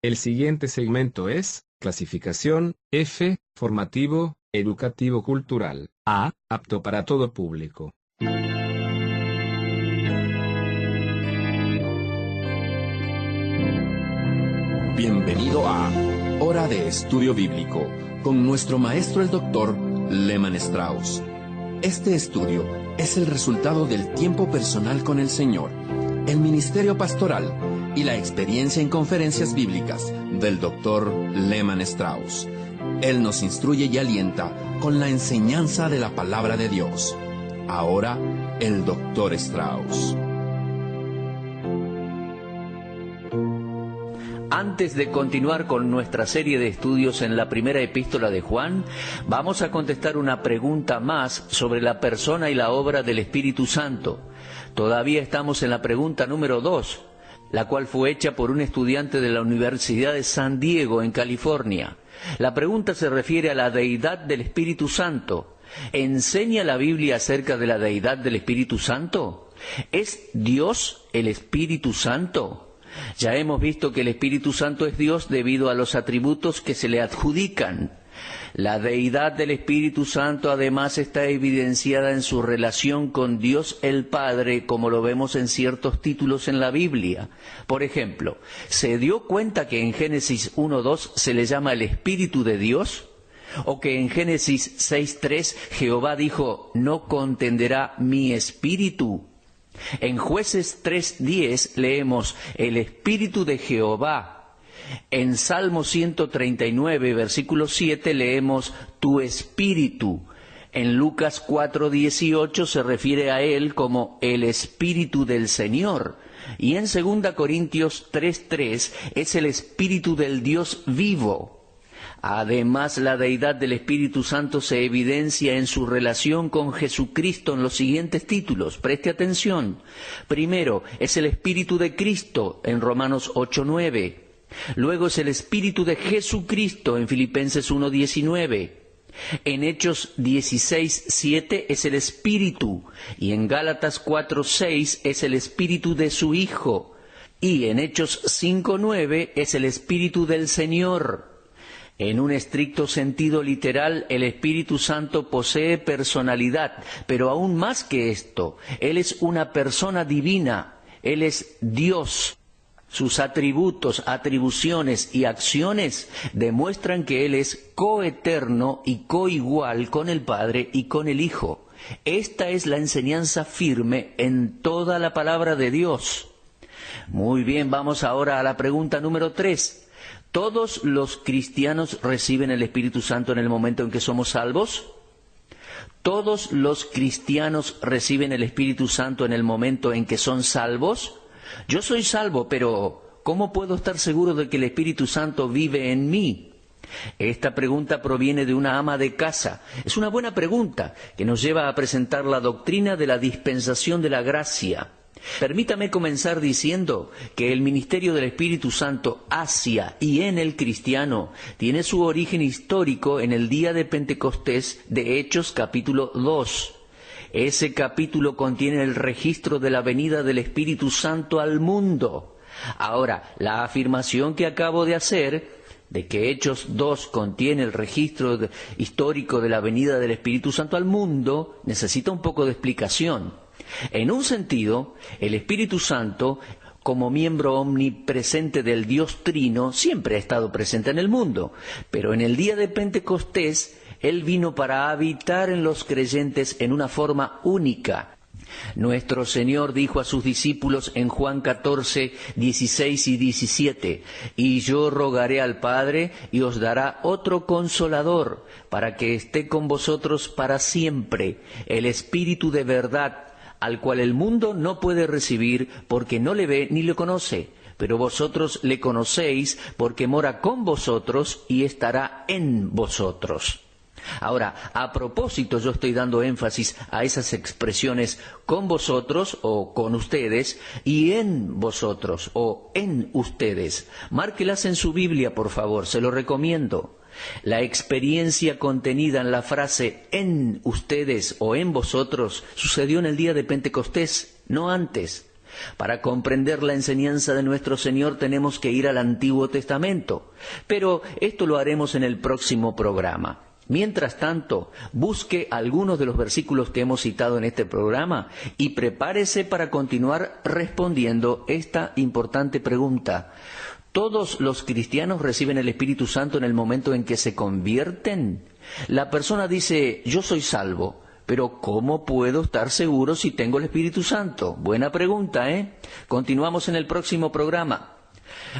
El siguiente segmento es, clasificación, F, formativo, educativo cultural, A, apto para todo público. Bienvenido a Hora de Estudio Bíblico, con nuestro maestro el Dr. Lehman Strauss. Este estudio es el resultado del tiempo personal con el Señor, el ministerio pastoral y la experiencia en conferencias bíblicas del Dr. Lehman Strauss. Él nos instruye y alienta con la enseñanza de la palabra de Dios. Ahora, el Dr. Strauss. Antes de continuar con nuestra serie de estudios en la primera epístola de Juan, vamos a contestar una pregunta más sobre la persona y la obra del Espíritu Santo. Todavía estamos en la pregunta número 2, la cual fue hecha por un estudiante de la Universidad de San Diego, en California. La pregunta se refiere a la deidad del Espíritu Santo. ¿Enseña la Biblia acerca de la deidad del Espíritu Santo? ¿Es Dios el Espíritu Santo? Ya hemos visto que el Espíritu Santo es Dios debido a los atributos que se le adjudican. La deidad del Espíritu Santo además está evidenciada en su relación con Dios el Padre, como lo vemos en ciertos títulos en la Biblia. Por ejemplo, ¿se dio cuenta que en Génesis 1:2 se le llama el Espíritu de Dios? ¿O que en Génesis 6:3 Jehová dijo, no contenderá mi espíritu? En Jueces 3:10 leemos el Espíritu de Jehová. En Salmo 139, versículo 7 leemos tu Espíritu. En Lucas 4:18 se refiere a él como el Espíritu del Señor. Y en 2 Corintios 3:3 es el Espíritu del Dios vivo. Además, la deidad del Espíritu Santo se evidencia en su relación con Jesucristo en los siguientes títulos. Preste atención. Primero, es el Espíritu de Cristo en Romanos 8:9. Luego es el Espíritu de Jesucristo en Filipenses 1:19. En Hechos 16:7 es el Espíritu. Y en Gálatas 4:6 es el Espíritu de su Hijo. Y en Hechos 5:9 es el Espíritu del Señor. En un estricto sentido literal, el Espíritu Santo posee personalidad, pero aún más que esto, Él es una persona divina, Él es Dios. Sus atributos, atribuciones y acciones demuestran que Él es coeterno y coigual con el Padre y con el Hijo. Esta es la enseñanza firme en toda la palabra de Dios. Muy bien, vamos ahora a la pregunta número 3. ¿Todos los cristianos reciben el Espíritu Santo en el momento en que somos salvos? ¿Todos los cristianos reciben el Espíritu Santo en el momento en que son salvos? Yo soy salvo, pero ¿cómo puedo estar seguro de que el Espíritu Santo vive en mí? Esta pregunta proviene de una ama de casa. Es una buena pregunta que nos lleva a presentar la doctrina de la dispensación de la gracia. Permítame comenzar diciendo que el ministerio del Espíritu Santo hacia y en el cristiano tiene su origen histórico en el día de Pentecostés de Hechos capítulo 2. Ese capítulo contiene el registro de la venida del Espíritu Santo al mundo. Ahora, la afirmación que acabo de hacer, de que Hechos 2 contiene el registro histórico de la venida del Espíritu Santo al mundo, necesita un poco de explicación. En un sentido, el Espíritu Santo, como miembro omnipresente del Dios Trino, siempre ha estado presente en el mundo, pero en el día de Pentecostés, Él vino para habitar en los creyentes en una forma única. Nuestro Señor dijo a sus discípulos en Juan 14, 16 y 17, «Y yo rogaré al Padre y os dará otro Consolador, para que esté con vosotros para siempre, el Espíritu de verdad, al cual el mundo no puede recibir porque no le ve ni le conoce, pero vosotros le conocéis porque mora con vosotros y estará en vosotros». Ahora, a propósito, yo estoy dando énfasis a esas expresiones con vosotros o con ustedes y en vosotros o en ustedes. Márquelas en su Biblia, por favor, se lo recomiendo. La experiencia contenida en la frase en ustedes o en vosotros sucedió en el día de Pentecostés, no antes. Para comprender la enseñanza de nuestro Señor tenemos que ir al Antiguo Testamento, pero esto lo haremos en el próximo programa. Mientras tanto, busque algunos de los versículos que hemos citado en este programa y prepárese para continuar respondiendo esta importante pregunta. ¿Todos los cristianos reciben el Espíritu Santo en el momento en que se convierten? La persona dice, yo soy salvo, pero ¿cómo puedo estar seguro si tengo el Espíritu Santo? Buena pregunta, ¿eh? Continuamos en el próximo programa.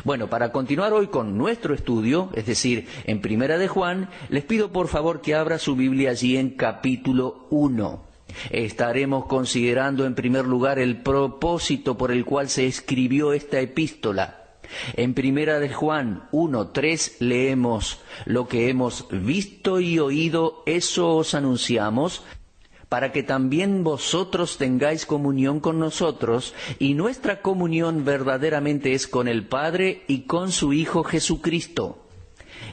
Bueno, para continuar hoy con nuestro estudio, es decir, en Primera de Juan, les pido por favor que abra su Biblia allí en capítulo 1. Estaremos considerando en primer lugar el propósito por el cual se escribió esta epístola. En Primera de Juan 1:3 leemos, lo que hemos visto y oído, eso os anunciamos, para que también vosotros tengáis comunión con nosotros, y nuestra comunión verdaderamente es con el Padre y con su Hijo Jesucristo.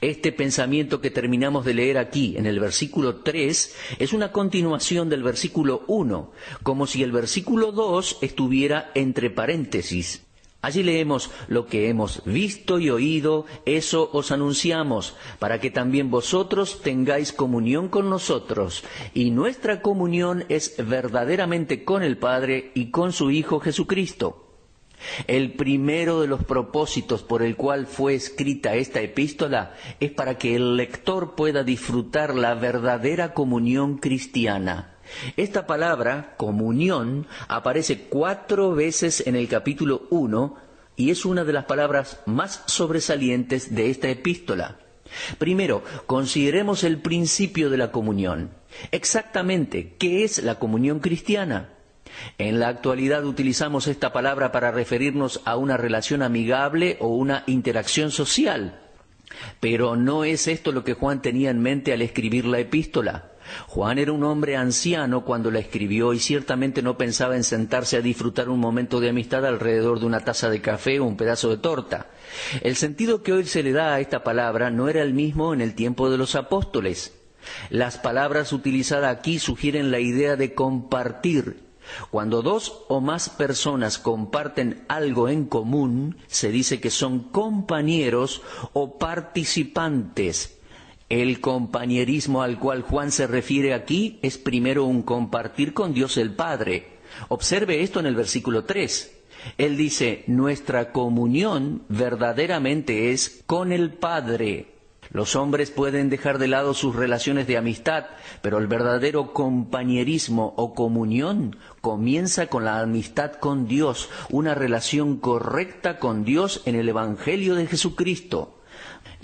Este pensamiento que terminamos de leer aquí, en el versículo 3, es una continuación del versículo 1, como si el versículo 2 estuviera entre paréntesis. Allí leemos, lo que hemos visto y oído, eso os anunciamos, para que también vosotros tengáis comunión con nosotros, y nuestra comunión es verdaderamente con el Padre y con su Hijo Jesucristo. El primero de los propósitos por el cual fue escrita esta epístola es para que el lector pueda disfrutar la verdadera comunión cristiana. Esta palabra, comunión, aparece 4 veces en el capítulo 1 y es una de las palabras más sobresalientes de esta epístola. Primero, consideremos el principio de la comunión. Exactamente, ¿qué es la comunión cristiana? En la actualidad utilizamos esta palabra para referirnos a una relación amigable o una interacción social. Pero no es esto lo que Juan tenía en mente al escribir la epístola. Juan era un hombre anciano cuando la escribió y ciertamente no pensaba en sentarse a disfrutar un momento de amistad alrededor de una taza de café o un pedazo de torta. El sentido que hoy se le da a esta palabra no era el mismo en el tiempo de los apóstoles. Las palabras utilizadas aquí sugieren la idea de compartir. Cuando 2 o más personas comparten algo en común, se dice que son compañeros o participantes. El compañerismo al cual Juan se refiere aquí es primero un compartir con Dios el Padre. Observe esto en el versículo 3. Él dice, nuestra comunión verdaderamente es con el Padre. Los hombres pueden dejar de lado sus relaciones de amistad, pero el verdadero compañerismo o comunión comienza con la amistad con Dios, una relación correcta con Dios en el Evangelio de Jesucristo.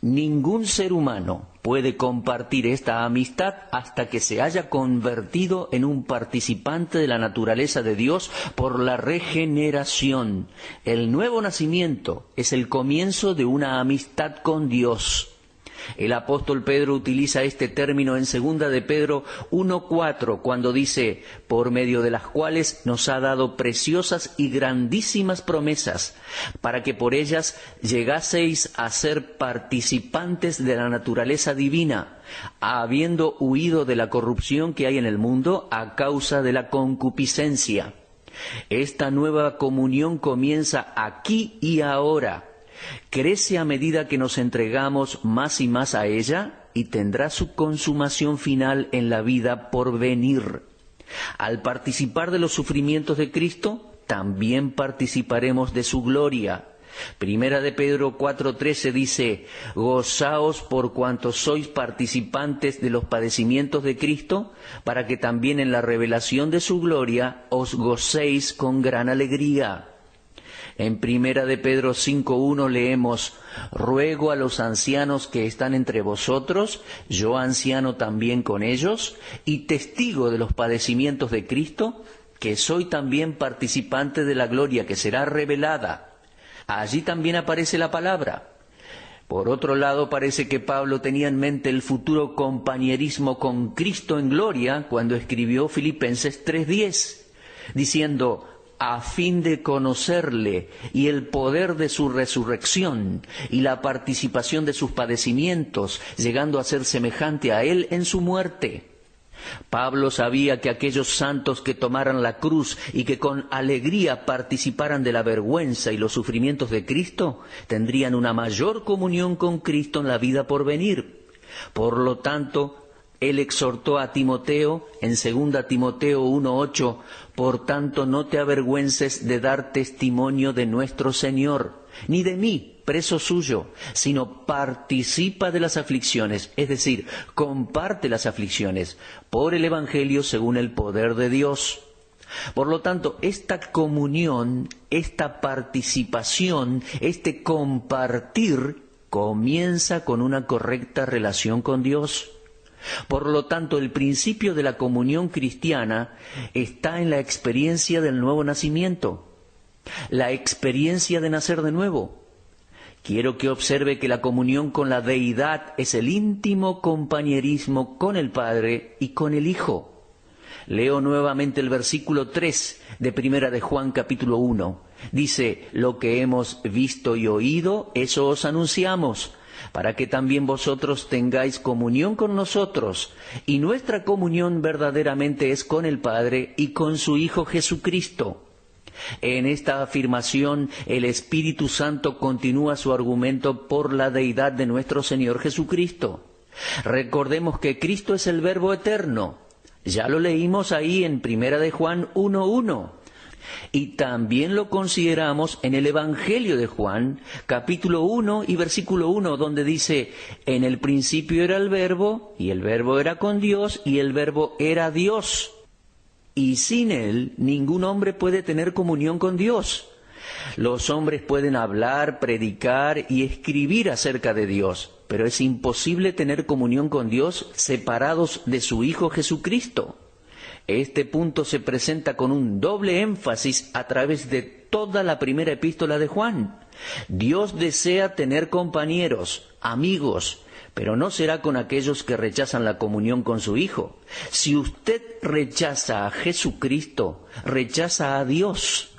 Ningún ser humano puede compartir esta amistad hasta que se haya convertido en un participante de la naturaleza de Dios por la regeneración. El nuevo nacimiento es el comienzo de una amistad con Dios. El apóstol Pedro utiliza este término en 2 de Pedro 1:4 cuando dice, por medio de las cuales nos ha dado preciosas y grandísimas promesas, para que por ellas llegaseis a ser participantes de la naturaleza divina, habiendo huido de la corrupción que hay en el mundo a causa de la concupiscencia. Esta nueva comunión comienza aquí y ahora. Crece a medida que nos entregamos más y más a ella y tendrá su consumación final en la vida por venir. Al participar de los sufrimientos de Cristo, también participaremos de su gloria. Primera de Pedro 4:13 dice, gozaos por cuanto sois participantes de los padecimientos de Cristo, para que también en la revelación de su gloria os gocéis con gran alegría. En Primera de Pedro 5:1 leemos, ruego a los ancianos que están entre vosotros, yo anciano también con ellos, y testigo de los padecimientos de Cristo, que soy también participante de la gloria que será revelada. Allí también aparece la palabra. Por otro lado, parece que Pablo tenía en mente el futuro compañerismo con Cristo en gloria cuando escribió Filipenses 3:10, diciendo, a fin de conocerle y el poder de su resurrección y la participación de sus padecimientos, llegando a ser semejante a él en su muerte. Pablo sabía que aquellos santos que tomaran la cruz y que con alegría participaran de la vergüenza y los sufrimientos de Cristo, tendrían una mayor comunión con Cristo en la vida por venir. Por lo tanto, él exhortó a Timoteo en 2 Timoteo 1:8, por tanto no te avergüences de dar testimonio de nuestro Señor, ni de mí, preso suyo, sino participa de las aflicciones, es decir, comparte las aflicciones por el Evangelio según el poder de Dios. Por lo tanto, esta comunión, esta participación, este compartir, comienza con una correcta relación con Dios. Por lo tanto, el principio de la comunión cristiana está en la experiencia del nuevo nacimiento, la experiencia de nacer de nuevo. Quiero que observe que la comunión con la deidad es el íntimo compañerismo con el Padre y con el Hijo. Leo nuevamente el versículo 3 de 1 de Juan capítulo 1. Dice, lo que hemos visto y oído, eso os anunciamos, para que también vosotros tengáis comunión con nosotros. Y nuestra comunión verdaderamente es con el Padre y con su Hijo Jesucristo. En esta afirmación, el Espíritu Santo continúa su argumento por la deidad de nuestro Señor Jesucristo. Recordemos que Cristo es el Verbo eterno. Ya lo leímos ahí en 1 de Juan 1:1. Y también lo consideramos en el Evangelio de Juan, capítulo 1 y versículo 1, donde dice, en el principio era el Verbo, y el Verbo era con Dios, y el Verbo era Dios. Y sin Él, ningún hombre puede tener comunión con Dios. Los hombres pueden hablar, predicar y escribir acerca de Dios, pero es imposible tener comunión con Dios separados de su Hijo Jesucristo. Este punto se presenta con un doble énfasis a través de toda la primera epístola de Juan. Dios desea tener compañeros, amigos, pero no será con aquellos que rechazan la comunión con su Hijo. Si usted rechaza a Jesucristo, rechaza a Dios.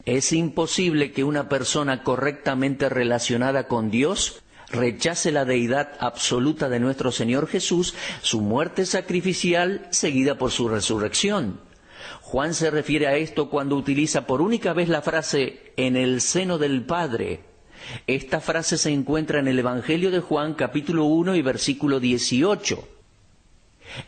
Es imposible que una persona correctamente relacionada con Dios rechace la deidad absoluta de nuestro Señor Jesús, su muerte sacrificial seguida por su resurrección. Juan se refiere a esto cuando utiliza por única vez la frase «en el seno del Padre». Esta frase se encuentra en el Evangelio de Juan, capítulo 1 y versículo 18.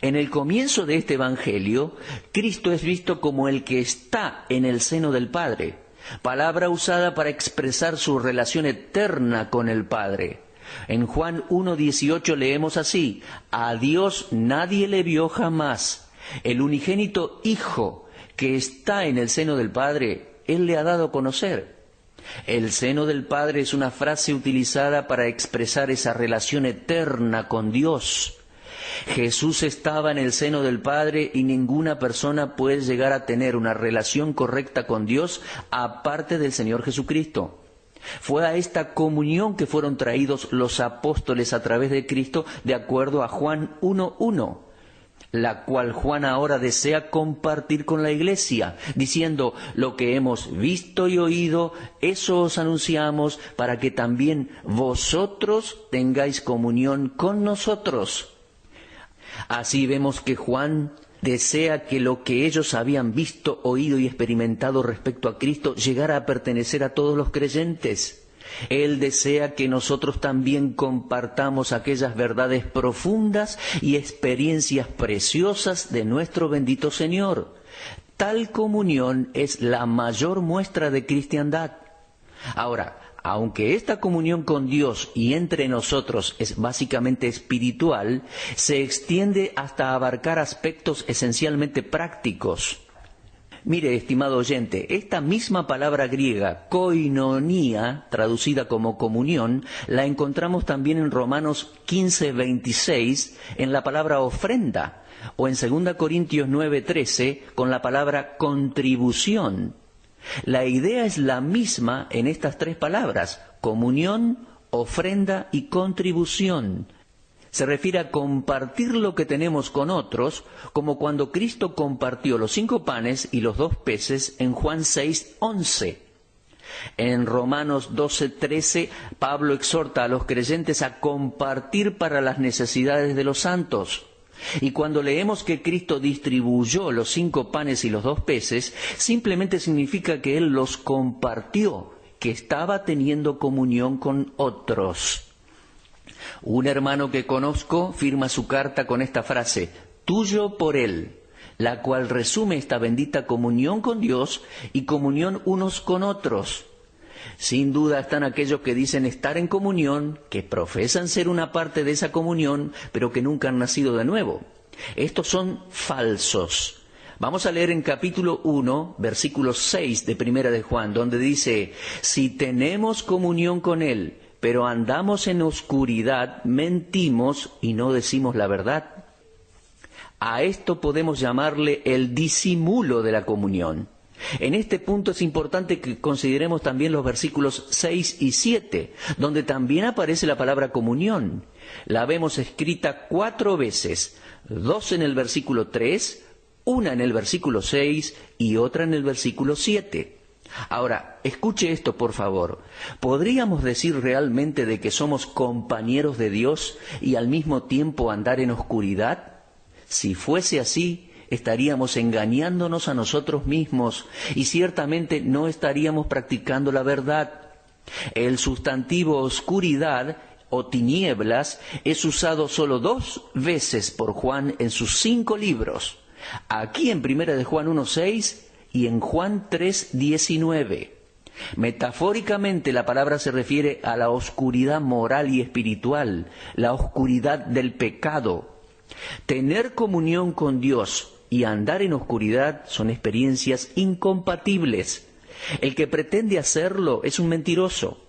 En el comienzo de este Evangelio, Cristo es visto como el que está en el seno del Padre, palabra usada para expresar su relación eterna con el Padre. En Juan 1:18 leemos así, «A Dios nadie le vio jamás. El unigénito Hijo que está en el seno del Padre, Él le ha dado a conocer». El seno del Padre es una frase utilizada para expresar esa relación eterna con Dios. Jesús estaba en el seno del Padre y ninguna persona puede llegar a tener una relación correcta con Dios aparte del Señor Jesucristo. Fue a esta comunión que fueron traídos los apóstoles a través de Cristo, de acuerdo a Juan 1:1, la cual Juan ahora desea compartir con la Iglesia, diciendo, lo que hemos visto y oído, eso os anunciamos, para que también vosotros tengáis comunión con nosotros. Así vemos que Juan desea que lo que ellos habían visto, oído y experimentado respecto a Cristo llegara a pertenecer a todos los creyentes. Él desea que nosotros también compartamos aquellas verdades profundas y experiencias preciosas de nuestro bendito Señor. Tal comunión es la mayor muestra de cristiandad. Ahora, aunque esta comunión con Dios y entre nosotros es básicamente espiritual, se extiende hasta abarcar aspectos esencialmente prácticos. Mire, estimado oyente, esta misma palabra griega, koinonia, traducida como comunión, la encontramos también en Romanos 15:26, en la palabra ofrenda, o en 2 Corintios 9:13, con la palabra contribución. La idea es la misma en estas tres palabras, comunión, ofrenda y contribución. Se refiere a compartir lo que tenemos con otros, como cuando Cristo compartió los 5 panes y los 2 peces en Juan 6:11. En Romanos 12:13, Pablo exhorta a los creyentes a compartir para las necesidades de los santos. Y cuando leemos que Cristo distribuyó los 5 panes y los 2 peces, simplemente significa que Él los compartió, que estaba teniendo comunión con otros. Un hermano que conozco firma su carta con esta frase: tuyo por Él, la cual resume esta bendita comunión con Dios y comunión unos con otros. Sin duda están aquellos que dicen estar en comunión, que profesan ser una parte de esa comunión, pero que nunca han nacido de nuevo. Estos son falsos. Vamos a leer en capítulo 1, versículo 6 de Primera de Juan, donde dice: si tenemos comunión con Él, pero andamos en oscuridad, mentimos y no decimos la verdad. A esto podemos llamarle el disimulo de la comunión. En este punto es importante que consideremos también los versículos 6 y 7, donde también aparece la palabra comunión. La vemos escrita 4 veces, 2 en el versículo 3, una en el versículo 6 y otra en el versículo 7. Ahora, escuche esto por favor. ¿Podríamos decir realmente de que somos compañeros de Dios y al mismo tiempo andar en oscuridad? Si fuese así, estaríamos engañándonos a nosotros mismos y ciertamente no estaríamos practicando la verdad. El sustantivo oscuridad o tinieblas es usado solo 2 veces por Juan en sus 5 libros. Aquí en Primera de Juan 1:6 y en Juan 3:19. Metafóricamente la palabra se refiere a la oscuridad moral y espiritual, la oscuridad del pecado. Tener comunión con Dios y andar en oscuridad son experiencias incompatibles. El que pretende hacerlo es un mentiroso.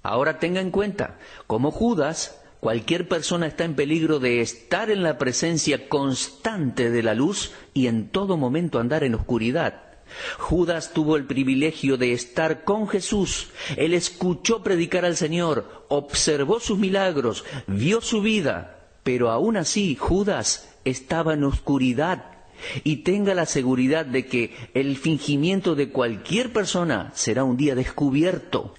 Ahora tenga en cuenta, como Judas, cualquier persona está en peligro de estar en la presencia constante de la luz y en todo momento andar en oscuridad. Judas tuvo el privilegio de estar con Jesús. Él escuchó predicar al Señor, observó sus milagros, vio su vida, pero aún así Judas estaba en oscuridad. Y tenga la seguridad de que el fingimiento de cualquier persona será un día descubierto.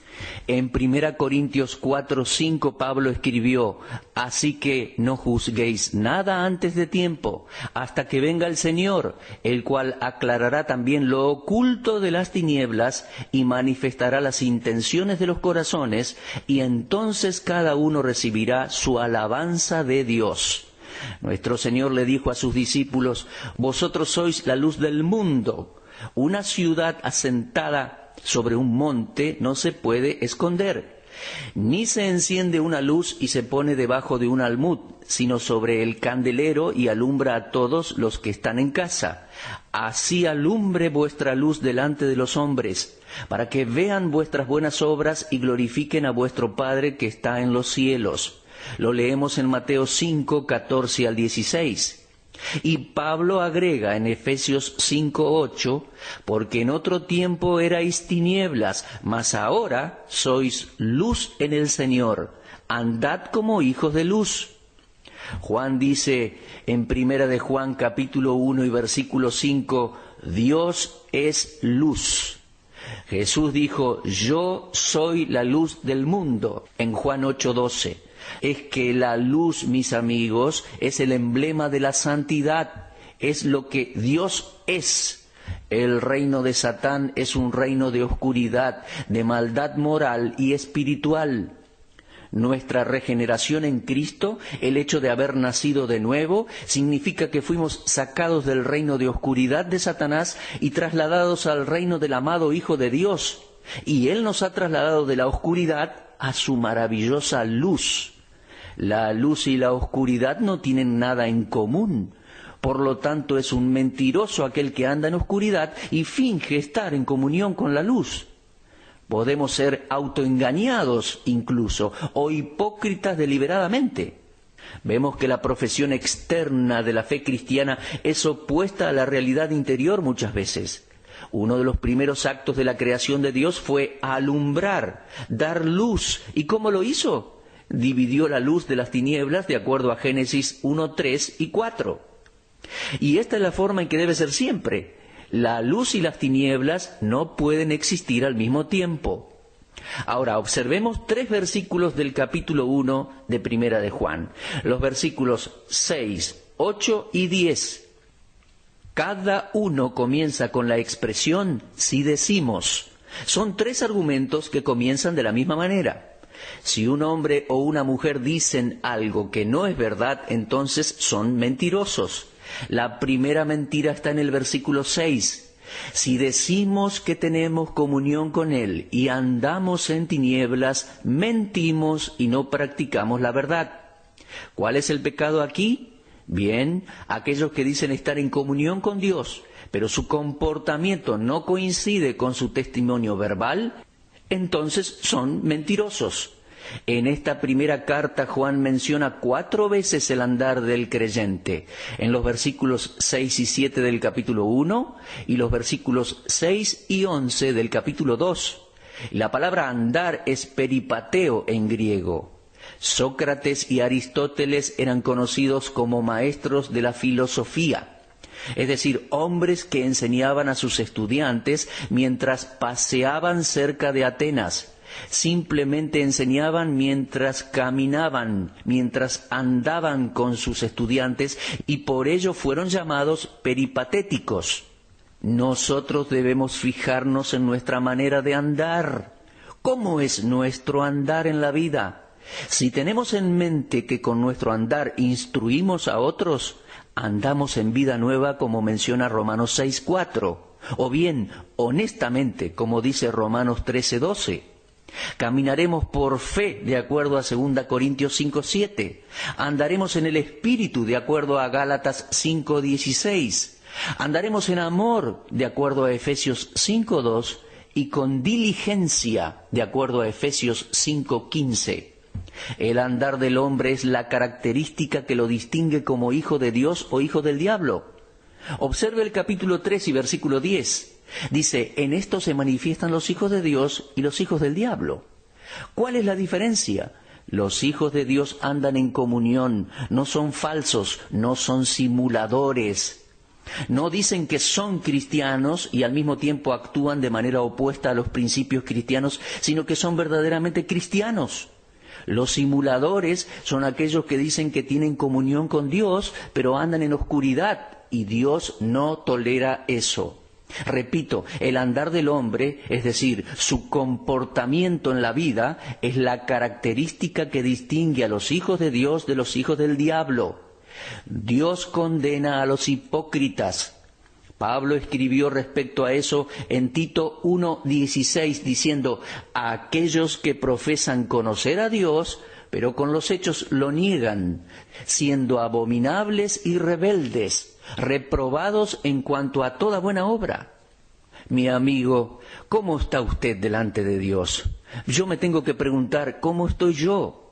En 1 Corintios 4:5 Pablo escribió: así que no juzguéis nada antes de tiempo, hasta que venga el Señor, el cual aclarará también lo oculto de las tinieblas y manifestará las intenciones de los corazones, y entonces cada uno recibirá su alabanza de Dios. Nuestro Señor le dijo a sus discípulos: vosotros sois la luz del mundo. Una ciudad asentada sobre un monte no se puede esconder. Ni se enciende una luz y se pone debajo de un almud, sino sobre el candelero y alumbra a todos los que están en casa. Así alumbre vuestra luz delante de los hombres, para que vean vuestras buenas obras y glorifiquen a vuestro Padre que está en los cielos. Lo leemos en Mateo 5, 14 al 16. Y Pablo agrega en Efesios 5, 8, porque en otro tiempo erais tinieblas, mas ahora sois luz en el Señor. Andad como hijos de luz. Juan dice en 1 de Juan capítulo 1 y versículo 5, Dios es luz. Jesús dijo: yo soy la luz del mundo, en Juan 8:12. Es que la luz, mis amigos, es el emblema de la santidad, es lo que Dios es. El reino de Satán es un reino de oscuridad, de maldad moral y espiritual. Nuestra regeneración en Cristo, el hecho de haber nacido de nuevo, significa que fuimos sacados del reino de oscuridad de Satanás y trasladados al reino del amado Hijo de Dios. Y Él nos ha trasladado de la oscuridad a su maravillosa luz. La luz y la oscuridad no tienen nada en común. Por lo tanto, es un mentiroso aquel que anda en oscuridad y finge estar en comunión con la luz. Podemos ser autoengañados incluso, o hipócritas deliberadamente. Vemos que la profesión externa de la fe cristiana es opuesta a la realidad interior muchas veces. Uno de los primeros actos de la creación de Dios fue alumbrar, dar luz. ¿Y cómo lo hizo? Dividió la luz de las tinieblas de acuerdo a Génesis 1, 3 y 4. Y esta es la forma en que debe ser siempre. La luz y las tinieblas no pueden existir al mismo tiempo. Ahora, observemos 3 versículos del capítulo 1 de Primera de Juan. Los versículos 6, 8 y 10. Cada uno comienza con la expresión si decimos. Son 3 argumentos que comienzan de la misma manera. Si un hombre o una mujer dicen algo que no es verdad, entonces son mentirosos. La primera mentira está en el versículo 6. Si decimos que tenemos comunión con Él y andamos en tinieblas, mentimos y no practicamos la verdad. ¿Cuál es el pecado aquí? Bien, aquellos que dicen estar en comunión con Dios, pero su comportamiento no coincide con su testimonio verbal, entonces son mentirosos. En esta primera carta Juan menciona 4 veces el andar del creyente, en los versículos 6 y 7 del capítulo 1 y los versículos 6 y 11 del capítulo 2. La palabra andar es peripateo en griego. Sócrates y Aristóteles eran conocidos como maestros de la filosofía, es decir, hombres que enseñaban a sus estudiantes mientras paseaban cerca de Atenas. Simplemente enseñaban mientras caminaban, mientras andaban con sus estudiantes, y por ello fueron llamados peripatéticos. Nosotros debemos fijarnos en nuestra manera de andar. ¿Cómo es nuestro andar en la vida? Si tenemos en mente que con nuestro andar instruimos a otros, andamos en vida nueva como menciona Romanos 6:4, o bien, honestamente, como dice Romanos 13:12. Caminaremos por fe, de acuerdo a 2 Corintios 5:7. Andaremos en el Espíritu, de acuerdo a Gálatas 5:16. Andaremos en amor, de acuerdo a Efesios 5:2. Y con diligencia, de acuerdo a Efesios 5:15. El andar del hombre es la característica que lo distingue como hijo de Dios o hijo del diablo. Observe el capítulo 3 y versículo 10. Dice, en esto se manifiestan los hijos de Dios y los hijos del diablo. ¿Cuál es la diferencia? Los hijos de Dios andan en comunión, no son falsos, no son simuladores. No dicen que son cristianos y al mismo tiempo actúan de manera opuesta a los principios cristianos, sino que son verdaderamente cristianos. Los simuladores son aquellos que dicen que tienen comunión con Dios, pero andan en oscuridad, y Dios no tolera eso. Repito, el andar del hombre, es decir, su comportamiento en la vida, es la característica que distingue a los hijos de Dios de los hijos del diablo. Dios condena a los hipócritas. Pablo escribió respecto a eso en Tito 1:16, diciendo, a aquellos que profesan conocer a Dios, pero con los hechos lo niegan, siendo abominables y rebeldes, reprobados en cuanto a toda buena obra. Mi amigo, ¿cómo está usted delante de Dios? Yo me tengo que preguntar, ¿cómo estoy yo?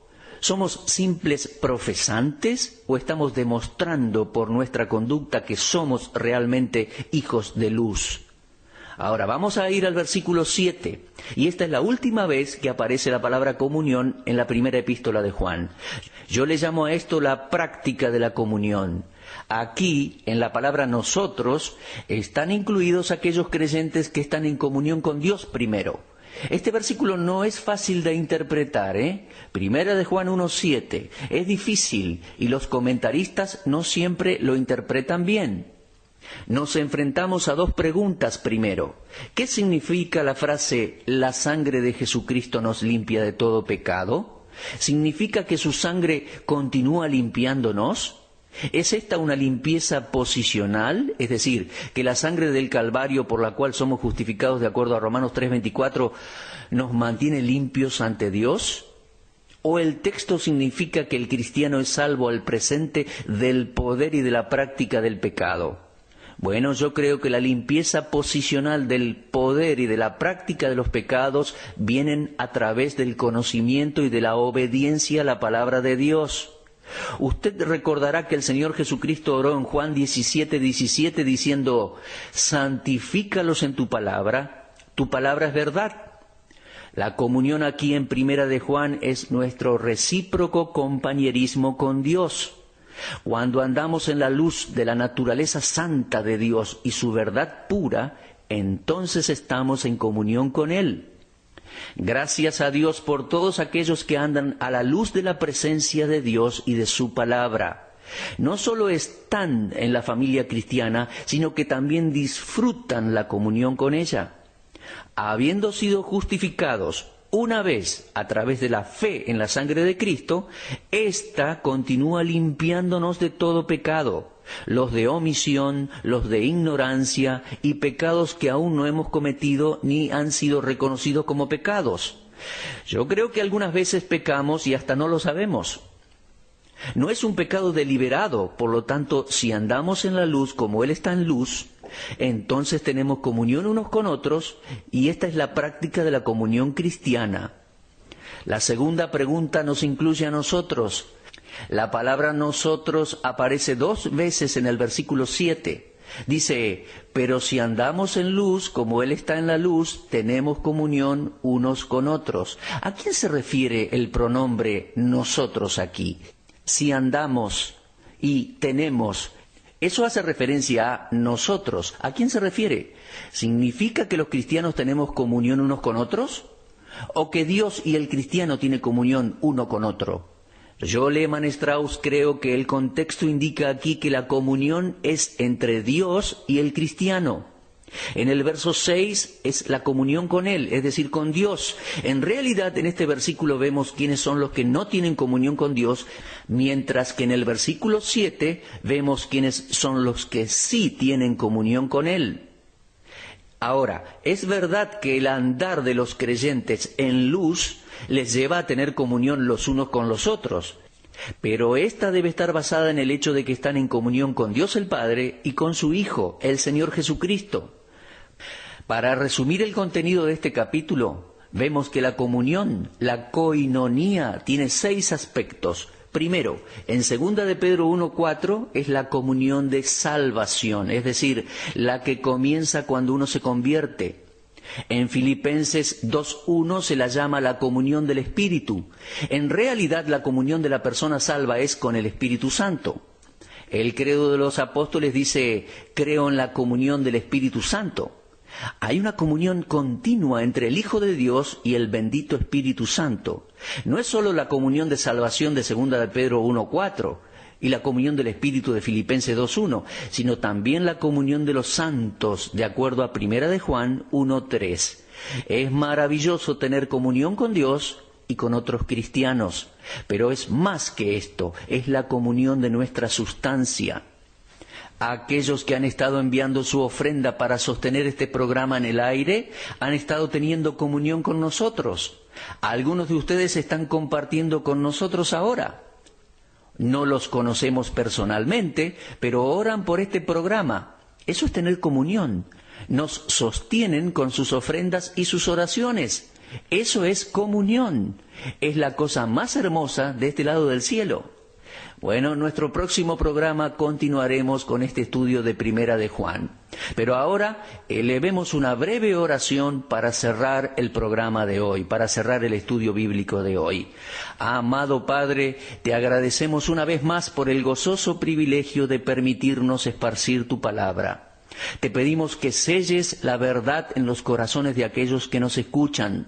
¿Somos simples profesantes o estamos demostrando por nuestra conducta que somos realmente hijos de luz? Ahora vamos a ir al versículo 7, y esta es la última vez que aparece la palabra comunión en la primera epístola de Juan. Yo le llamo a esto la práctica de la comunión. Aquí, en la palabra nosotros, están incluidos aquellos creyentes que están en comunión con Dios primero. Este versículo no es fácil de interpretar, Primera de Juan 1:7. Es difícil y los comentaristas no siempre lo interpretan bien. Nos enfrentamos a 2 preguntas primero. ¿Qué significa la frase «la sangre de Jesucristo nos limpia de todo pecado»? ¿Significa que su sangre continúa limpiándonos? ¿Es esta una limpieza posicional? Es decir, que la sangre del Calvario por la cual somos justificados de acuerdo a Romanos 3:24 nos mantiene limpios ante Dios. ¿O el texto significa que el cristiano es salvo al presente del poder y de la práctica del pecado? Bueno, yo creo que la limpieza posicional del poder y de la práctica de los pecados vienen a través del conocimiento y de la obediencia a la palabra de Dios. Usted recordará que el Señor Jesucristo oró en Juan 17:17 diciendo, santifícalos en tu palabra es verdad. La comunión aquí en Primera de Juan es nuestro recíproco compañerismo con Dios. Cuando andamos en la luz de la naturaleza santa de Dios y su verdad pura, entonces estamos en comunión con Él. Gracias a Dios por todos aquellos que andan a la luz de la presencia de Dios y de su palabra. No solo están en la familia cristiana, sino que también disfrutan la comunión con ella. Habiendo sido justificados una vez a través de la fe en la sangre de Cristo, ésta continúa limpiándonos de todo pecado, los de omisión, los de ignorancia y pecados que aún no hemos cometido ni han sido reconocidos como pecados. Yo creo que algunas veces pecamos y hasta no lo sabemos. No es un pecado deliberado, por lo tanto, si andamos en la luz como Él está en luz, entonces tenemos comunión unos con otros, y esta es la práctica de la comunión cristiana. La segunda pregunta nos incluye a nosotros. La palabra nosotros aparece 2 veces en el versículo 7. Dice, pero si andamos en luz, como Él está en la luz, tenemos comunión unos con otros. ¿A quién se refiere el pronombre nosotros aquí? Si andamos y tenemos, eso hace referencia a nosotros. ¿A quién se refiere? ¿Significa que los cristianos tenemos comunión unos con otros? ¿O que Dios y el cristiano tienen comunión uno con otro? Yo, Lehmann Strauss, creo que el contexto indica aquí que la comunión es entre Dios y el cristiano. En el verso 6 es la comunión con Él, es decir, con Dios. En realidad, en este versículo vemos quiénes son los que no tienen comunión con Dios, mientras que en el versículo 7 vemos quiénes son los que sí tienen comunión con Él. Ahora, es verdad que el andar de los creyentes en luz les lleva a tener comunión los unos con los otros, pero esta debe estar basada en el hecho de que están en comunión con Dios el Padre y con su Hijo, el Señor Jesucristo. Para resumir el contenido de este capítulo, vemos que la comunión, la koinonía, tiene 6 aspectos. Primero, en 2 de Pedro 1:4 es la comunión de salvación, es decir, la que comienza cuando uno se convierte. En Filipenses 2:1 se la llama la comunión del Espíritu. En realidad, la comunión de la persona salva es con el Espíritu Santo. El credo de los apóstoles dice, creo en la comunión del Espíritu Santo. Hay una comunión continua entre el Hijo de Dios y el bendito Espíritu Santo. No es solo la comunión de salvación de 2 de Pedro 1:4 y la comunión del Espíritu de Filipenses 2:1, sino también la comunión de los santos, de acuerdo a 1 de Juan 1:3. Es maravilloso tener comunión con Dios y con otros cristianos, pero es más que esto, es la comunión de nuestra sustancia. Aquellos que han estado enviando su ofrenda para sostener este programa en el aire han estado teniendo comunión con nosotros. Algunos de ustedes están compartiendo con nosotros ahora. No los conocemos personalmente, pero oran por este programa. Eso es tener comunión. Nos sostienen con sus ofrendas y sus oraciones. Eso es comunión. Es la cosa más hermosa de este lado del cielo. Bueno, en nuestro próximo programa continuaremos con este estudio de 1 de Juan. Pero ahora elevemos una breve oración para cerrar el programa de hoy, para cerrar el estudio bíblico de hoy. Amado Padre, te agradecemos una vez más por el gozoso privilegio de permitirnos esparcir tu palabra. Te pedimos que selles la verdad en los corazones de aquellos que nos escuchan.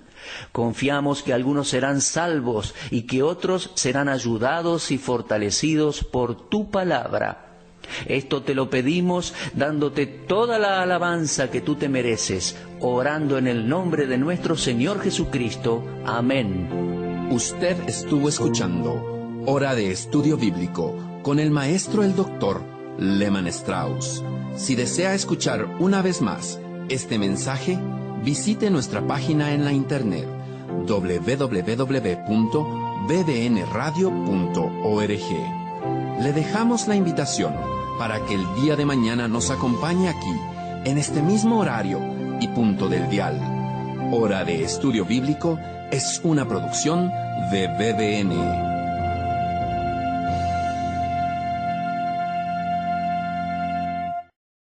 Confiamos que algunos serán salvos y que otros serán ayudados y fortalecidos por tu palabra. Esto te lo pedimos dándote toda la alabanza que tú te mereces, orando en el nombre de nuestro Señor Jesucristo. Amén. Usted estuvo escuchando Hora de Estudio Bíblico con el maestro el doctor Lehmann Strauss. Si desea escuchar una vez más este mensaje, visite nuestra página en la internet www.bbnradio.org. Le dejamos la invitación para que el día de mañana nos acompañe aquí, en este mismo horario y punto del dial. Hora de Estudio Bíblico es una producción de BBN.